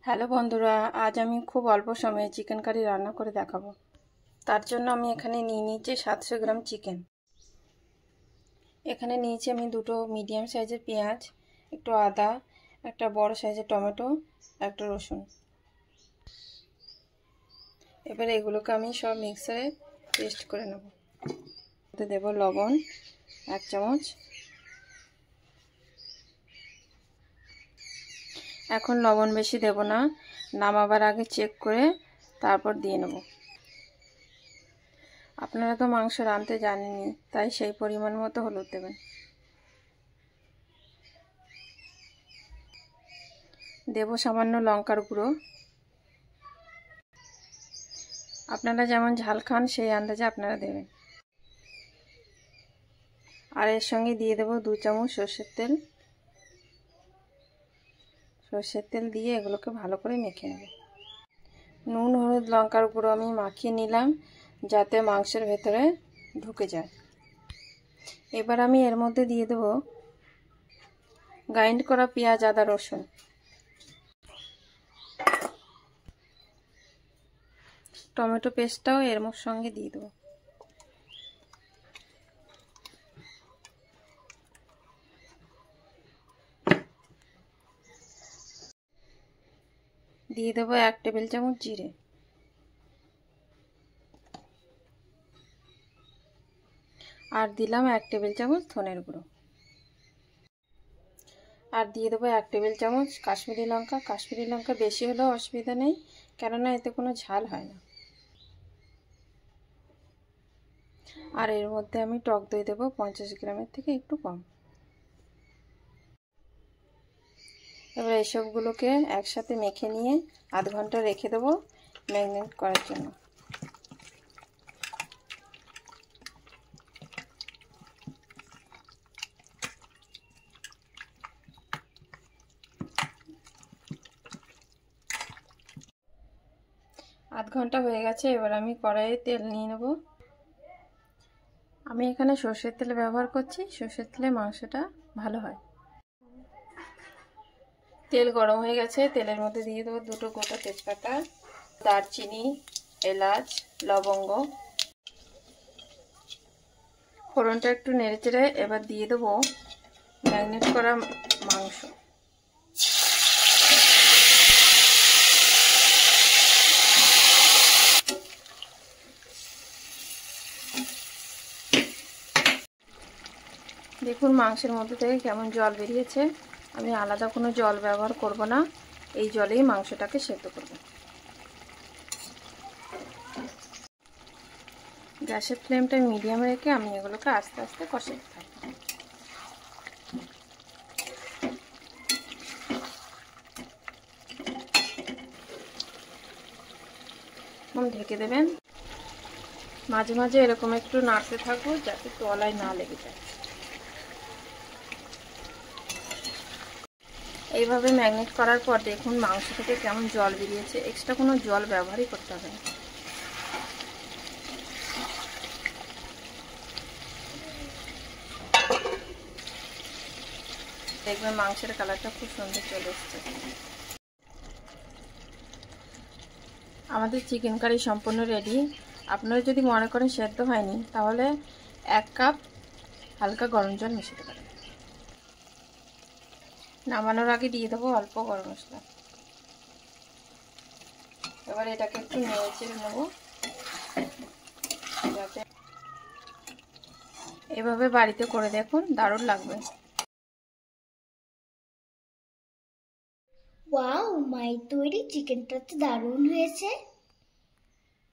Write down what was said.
Hello বন্ধুরা, আজ আমি খুব অল্প সময়ে চিকেন কারি রান্না করে দেখাবো। তার জন্য আমি এখানে নিয়ে নিয়েছি 700 গ্রাম চিকেন। এখানে নিয়েছি আমি দুটো মিডিয়াম সাইজের পেঁয়াজ, একটু আদা, একটা বড় সাইজের টমেটো, একটা রসুন। এবার এগুলোকে আমি সব মিক্সারে পেস্ট করে নেব। এতে দেব লবণ 1 চামচ। এখন লবণ বেশি দেব না, নামাবার আগে চেক করে তারপর দিয়ে নেব। আপনারা তো মাংস রাঁধতে জানেনই, তাই সেই পরিমাণ মতো হলুদ দেবেন। দেব সামান্য লঙ্কার গুঁড়ো। আপনারা যেমন ঝাল খান সেই আন্দাজে আপনারা দেবেন। আর এর সঙ্গে দিয়ে দেব 2 চামচ সরষের তেল। সরষের তেল দিয়ে এগুলোকে ভালো করে মেখে নেব। নুন, হলুদ, লঙ্কার গুঁড়ো আমি মাখিয়ে নিলাম যাতে মাংসের ভেতরে ঢুকে যায়। এবার আমি এর মধ্যে দিয়ে দেব গ্রাইন্ড করা পেঁয়াজ, আদা, রসুন। টমেটো পেস্টটাও এর সঙ্গে দিয়ে দেব। দিয়ে দেব 1 টেবিল চামচ জিরে। আর দিলাম 1 টেবিল চামচ ধনের গুঁড়ো। আর দিয়ে দেবো 1 টেবিল চামচ কাশ্মীরি লঙ্কা। কাশ্মীরি লঙ্কা বেশি হলেও অসুবিধা নেই, কেননা এতে কোনো ঝাল হয় না। আর এর মধ্যে আমি টক দই দেবো 50 গ্রামের থেকে একটু কম। এবার এসবগুলোকে একসাথে মেখে নিয়ে আধ ঘন্টা রেখে দেবো ম্যারিনেট করার জন্য। আধ ঘন্টা হয়ে গেছে। এবার আমি কড়াইয়ে তেল নিয়ে নেব। আমি এখানে সরষের তেল ব্যবহার করছি, সরষের তেলে মাংসটা ভালো হয়। তেল গরম হয়ে গেছে, তেলের মধ্যে দিয়ে দেবো 2টো গোটা তেজপাতা, দারচিনি, এলাচ, লবঙ্গ। ফোড়নটা একটু নেড়ে চেড়ে এবার দিয়ে দেবো ম্যারিনেট করা মাংস। দেখুন মাংসের মধ্যে থেকে কেমন জল বেরিয়েছে। আমি আলাদা কোনো জল ব্যবহার করব না, এই জলেই মাংসটাকে সেদ্ধ করব। গ্যাসের ফ্লেমটা মিডিয়ামে রেখে আমি এগুলোকে আস্তে আস্তে কষাতে থাকবো। ঢেকে দেবেন। মাঝে মাঝে এরকম একটু নাড়তে থাকবো যাতে তলায় না লেগে যায়। এইভাবে ম্যারিনেট করার পর দেখুন মাংস থেকে কেমন জল বেরিয়েছে। এক্সট্রা কোনো জল ব্যবহারই করতে হবে না। দেখবেন মাংসের কালারটা খুব সুন্দর চলে এসছে। আমাদের চিকেন কারি সম্পূর্ণ রেডি। আপনারা যদি মনে করেন সেদ্ধ হয়নি, তাহলে 1 কাপ হালকা গরম জল মিশাতে পারেন। নামানোর আগে দিয়ে দেবো অল্প গরম মশলা। এবার এটাকে একটু নেড়ে চেড়ে নেব যাতে। এভাবে বাড়িতে করে দেখুন, দারুণ লাগবে। ওয়াও, মায়ের তৈরি চিকেনটা তো দারুণ হয়েছে।